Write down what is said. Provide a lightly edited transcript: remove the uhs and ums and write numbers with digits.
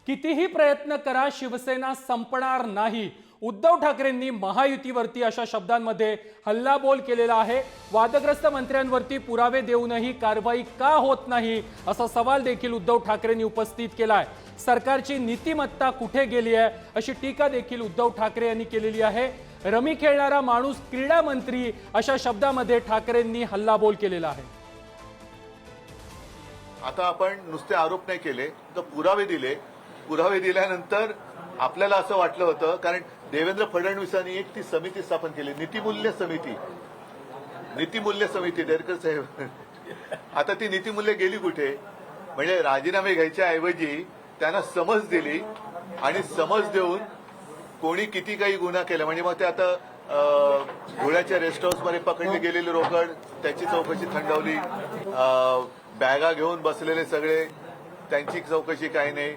कितीही प्रयत्न करा शिवसेना संपणार नाही। उद्धव ठाकरेंनी महायुतीवरती अशा शब्दांमध्ये हल्लाबोल केलेला आहे। वादग्रस्त मंत्र्यांवरती पुरावे देऊनही कारवाई का होत नाही असा सवाल देखील उद्धव ठाकरेंनी उपस्थित केलाय। सरकारची नीतिमत्ता कुठे गेली आहे अशी टीका देखील उद्धव ठाकरे यांनी केलेली आहे। रमी खेळणारा माणूस क्रीडा मंत्री अशा शब्दामध्ये ठाकरेंनी हल्लाबोल केलेला आहे। आता आपण नुसते आरोप नाही केले तर पुरावे दिले। पुरावे दिल्यानंतर आपल्याला असं वाटलं होतं, कारण देवेंद्र फडणवीसांनी एक ती समिती स्थापन केली, नीतिमूल्य समिती देरकर साहेब। आता ती नीतिमूल्य गेली कुठे? म्हणजे राजीनामे घ्यायच्या ऐवजी त्यांना समज दिली आणि समज देऊन कोणी किती काही गुन्हा केला, म्हणजे मग ते आता धुळ्याच्या रेस्ट हाऊसमध्ये पकडले गेलेले रोकड त्याची चौकशी थंडवली, बॅगा घेऊन बसलेले सगळे त्यांची चौकशी काही नाही।